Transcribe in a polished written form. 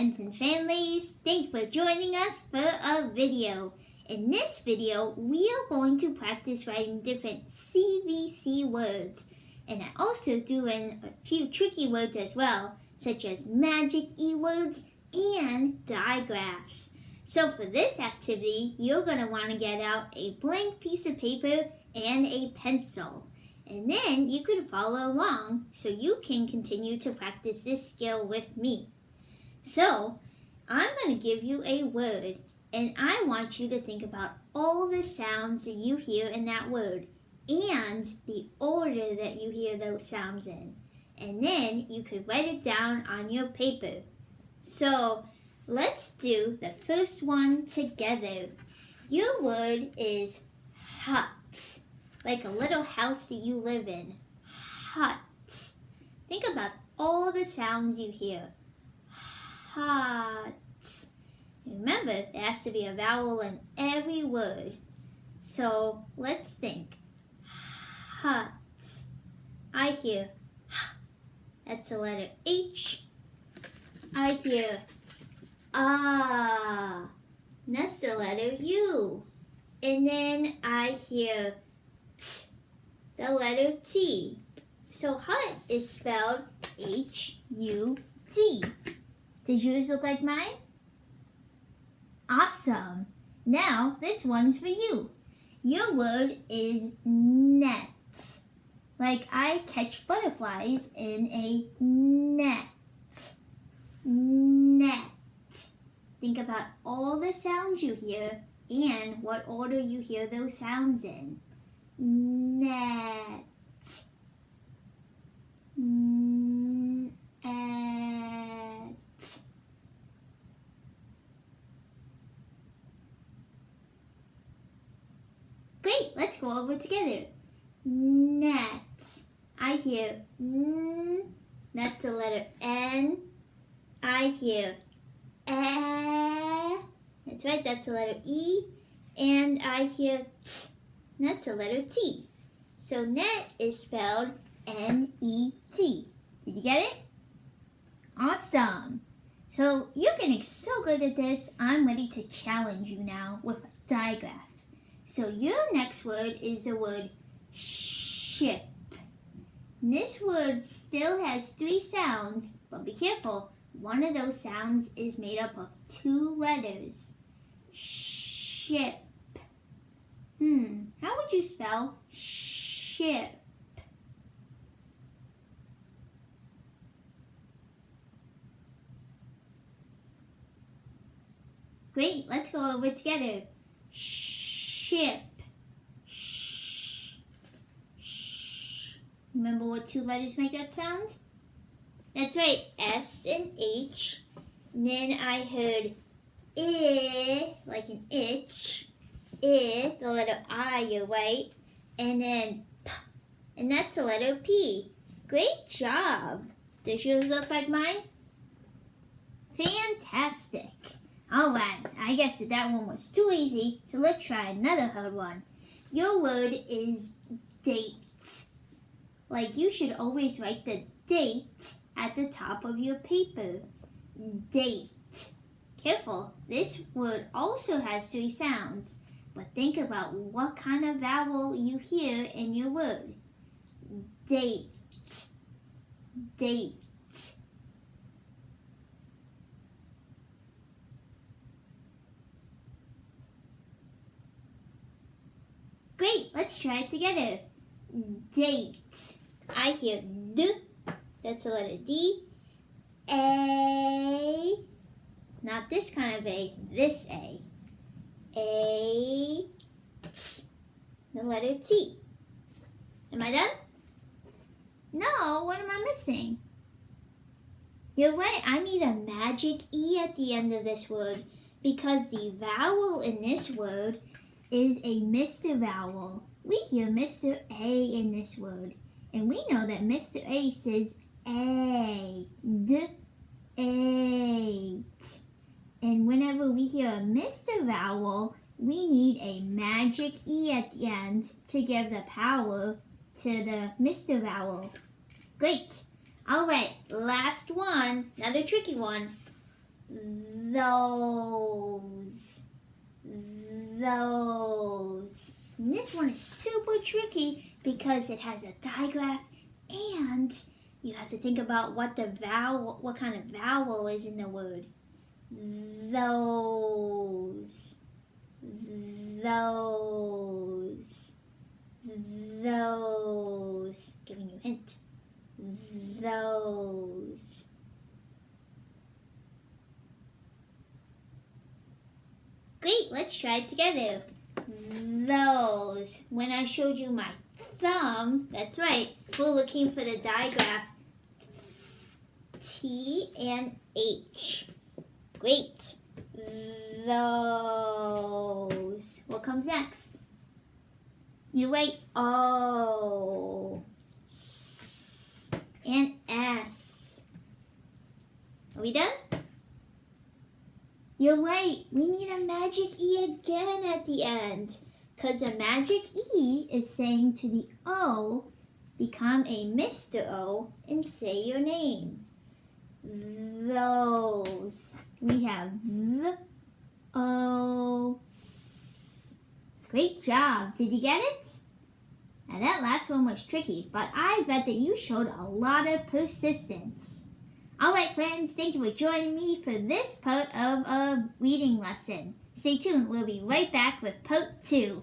friends and families. Thanks for joining us for a video. In this video, we are going to practice writing different CVC words. And I also threw in a few tricky words as well, such as magic E-words and digraphs. So for this activity, you're going to want to get out a blank piece of paper and a pencil. And then you can follow along so you can continue to practice this skill with me. So I'm going to give you a word, and I want you to think about all the sounds that you hear in that word and the order that you hear those sounds in. And then you could write it down on your paper. So let's do the first one together. Your word is hut. Like a little house that you live in. Hut. Think about all the sounds you hear. Hut. Remember, there has to be a vowel in every word. So let's think. Hut. I hear H. That's the letter H. I hear Ah. That's the letter U. And then I hear T, the letter T. So hut is spelled H-U-T. Does yours look like mine? Awesome. Now this one's for you. Your word is net. Like I catch butterflies in a net. Net. Think about all the sounds you hear and what order you hear those sounds in. Net. Net. Great, let's go over together. Net. I hear N. That's the letter N. I hear That's right, that's the letter E. And I hear T. That's the letter T. So net is spelled N-E-T. Did you get it? Awesome. So you're getting so good at this, I'm ready to challenge you now with a digraph. So your next word is the word ship. This word still has 3 sounds, but be careful. One of those sounds is made up of 2 letters. Ship. How would you spell ship? Great, let's go over it together. Ship. Remember what 2 letters make that sound? That's right, S and H. And then I heard I, like an itch. I, the letter I, you're right. And then P, and that's the letter P. Great job. Does yours look like mine? Fantastic. Alright, I guess that one was too easy, so let's try another hard one. Your word is date. Like you should always write the date at the top of your paper. Date. Careful, this word also has 3 sounds, but think about what kind of vowel you hear in your word. Date. Date. Great, let's try it together. Date. I hear D. That's the letter D. A. Not this kind of A, this A. A. T. The letter T. Am I done? No, what am I missing? You're right, I need a magic E at the end of this word because the vowel in this word is a Mr. vowel. We hear Mr. A in this word, and we know that Mr. A says A, D, eight. And whenever we hear a Mr. vowel, we need a magic E at the end to give the power to the Mr. vowel. Great. All right, last one, another tricky one. those. Those. And this one is super tricky because it has a digraph and you have to think about what kind of vowel is in the word. Those. Those. Those. Giving you a hint. Those. Great, let's try it together. Those. When I showed you my thumb, that's right, we're looking for the digraph T and H. Great. Those. What comes next? You write O. S and S. Are we done? You're right. We need a magic E again at the end. Because a magic E is saying to the O, become a Mr. O and say your name. Those. We have the O. S. Great job. Did you get it? Now that last one was tricky, but I bet that you showed a lot of persistence. Alright friends, thank you for joining me for this part of a reading lesson. Stay tuned, we'll be right back with part 2.